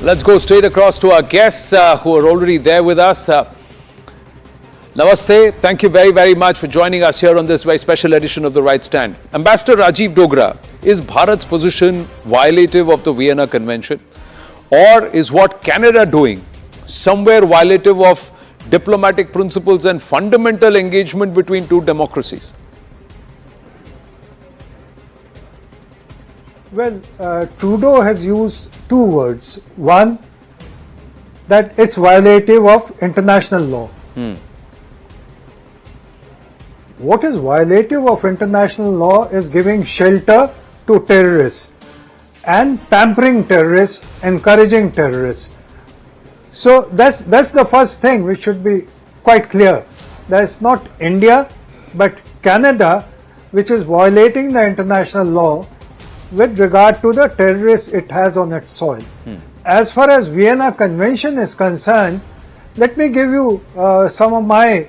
Let's go straight across to our guests who are already there with us. Namaste. Thank you very, very much for joining us here on this very special edition of The Right Stand. Ambassador Rajiv Dogra, is Bharat's position violative of the Vienna Convention? Or is what Canada doing somewhere violative of diplomatic principles and fundamental engagement between two democracies? Well, Trudeau has used two words. One, that it's violative of international law. What is violative of international law is giving shelter to terrorists and pampering terrorists, encouraging terrorists. So that's the first thing which should be quite clear. That's not India, but Canada, which is violating the international law with regard to the terrorists it has on its soil. As far as Vienna Convention is concerned, let me give you some of my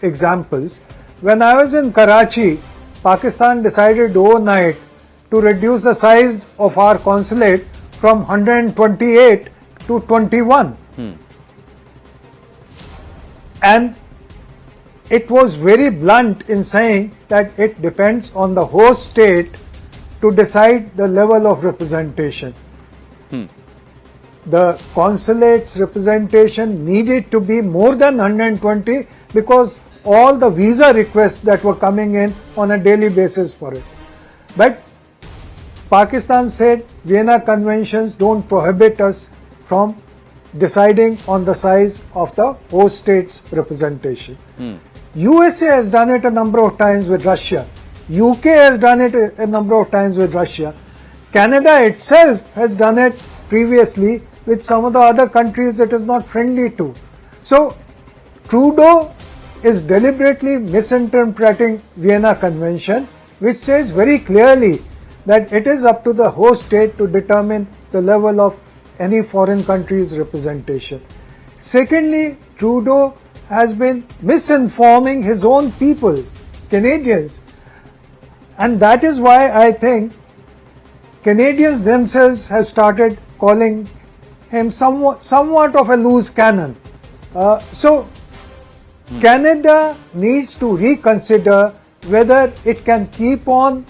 examples. When I was in Karachi, Pakistan decided overnight to reduce the size of our consulate from 128 to 21. And it was very blunt in saying that it depends on the host state to decide the level of representation. The consulate's representation needed to be more than 120 because all the visa requests that were coming in on a daily basis for it. But Pakistan said Vienna Conventions don't prohibit us from deciding on the size of the host state's representation. USA has done it a number of times with Russia. UK has done it a number of times with Russia. Canada itself has done it previously with some of the other countries it is not friendly to. So Trudeau is deliberately misinterpreting Vienna Convention, which says very clearly that it is up to the host state to determine the level of any foreign country's representation. Secondly, Trudeau has been misinforming his own people, Canadians. And that is why I think Canadians themselves have started calling him somewhat of a loose cannon. Canada needs to reconsider whether it can keep on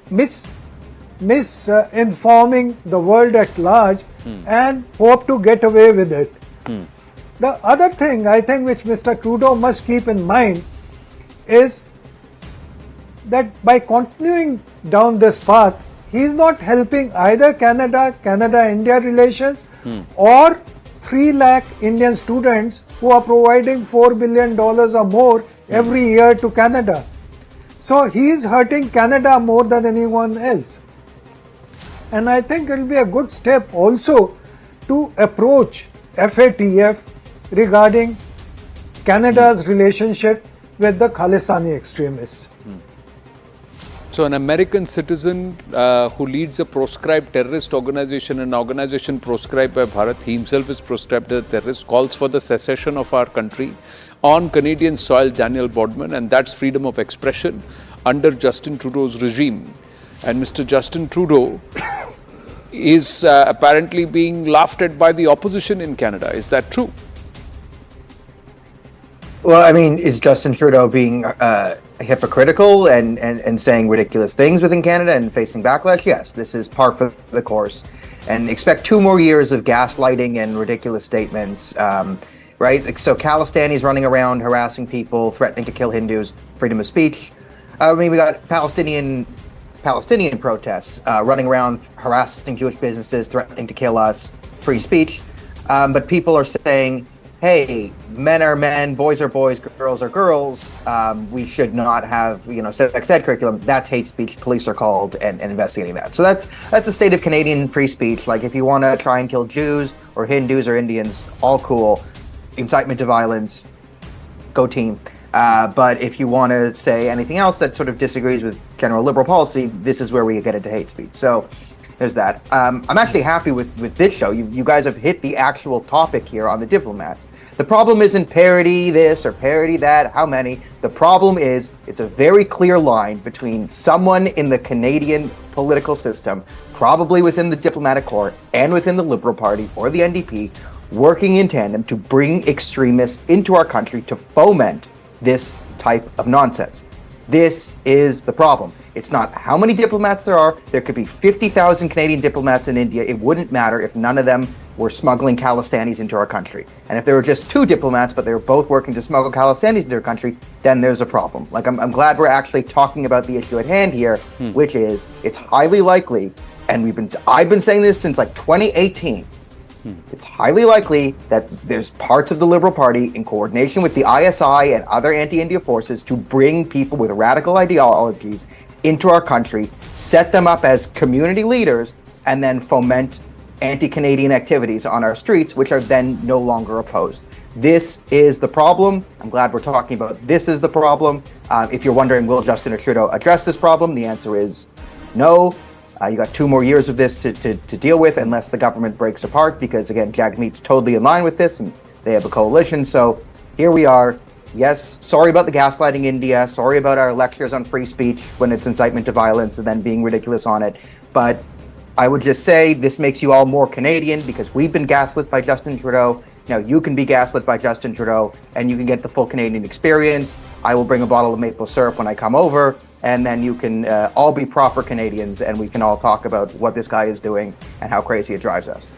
misinforming the world at large and hope to get away with it. The other thing I think which Mr. Trudeau must keep in mind is that by continuing down this path, he is not helping either Canada-India relations or 3 lakh Indian students who are providing $4 billion or more every year to Canada. So he is hurting Canada more than anyone else. And I think it will be a good step also to approach FATF regarding Canada's relationship with the Khalistani extremists. So an American citizen who leads a proscribed terrorist organization, an organization proscribed by Bharat, he himself is proscribed as a terrorist, calls for the secession of our country on Canadian soil, Daniel Bordman, and that's freedom of expression under Justin Trudeau's regime. And Mr. Justin Trudeau is apparently being laughed at by the opposition in Canada. Is that true? Well, I mean, is Justin Trudeau being hypocritical and saying ridiculous things within Canada and facing backlash? Yes, this is par for the course. And expect 2 more years of gaslighting and ridiculous statements, right? So Khalistani's running around harassing people, threatening to kill Hindus, freedom of speech. I mean, we got Palestinian protests running around harassing Jewish businesses, threatening to kill us, free speech. But people are saying, hey, men are men, boys are boys, girls are girls. We should not have, sex ed curriculum. That's hate speech. Police are called and investigating that. So that's the state of Canadian free speech. Like, if you want to try and kill Jews or Hindus or Indians, all cool. Incitement to violence, go team. But if you want to say anything else that sort of disagrees with general liberal policy, this is where we get into hate speech. So there's that. I'm actually happy with this show. You guys have hit the actual topic here on the diplomats. The problem isn't parody this or parody that, how many. The problem is it's a very clear line between someone in the Canadian political system, probably within the diplomatic corps and within the Liberal Party or the NDP, working in tandem to bring extremists into our country to foment this type of nonsense. This is the problem. It's not how many diplomats there are. There could be 50,000 Canadian diplomats in India. It wouldn't matter if none of them were smuggling Khalistanis into our country. And if there were just 2 diplomats, but they were both working to smuggle Khalistanis into our country, then there's a problem. Like, I'm glad we're actually talking about the issue at hand here, which is it's highly likely, and I've been saying this since like 2018, it's highly likely that there's parts of the Liberal Party in coordination with the ISI and other anti-India forces to bring people with radical ideologies into our country, set them up as community leaders, and then foment anti-Canadian activities on our streets, which are then no longer opposed. This is the problem. I'm glad we're talking about this is the problem. If you're wondering, will Justin Trudeau address this problem? The answer is no. You got 2 more years of this to deal with unless the government breaks apart, because again, Jagmeet's totally in line with this and they have a coalition. So here we are. Yes, sorry about the gaslighting India. Sorry about our lectures on free speech when it's incitement to violence and then being ridiculous on it. But I would just say this makes you all more Canadian because we've been gaslit by Justin Trudeau. Now you can be gaslit by Justin Trudeau and you can get the full Canadian experience. I will bring a bottle of maple syrup when I come over, and then you can all be proper Canadians and we can all talk about what this guy is doing and how crazy it drives us.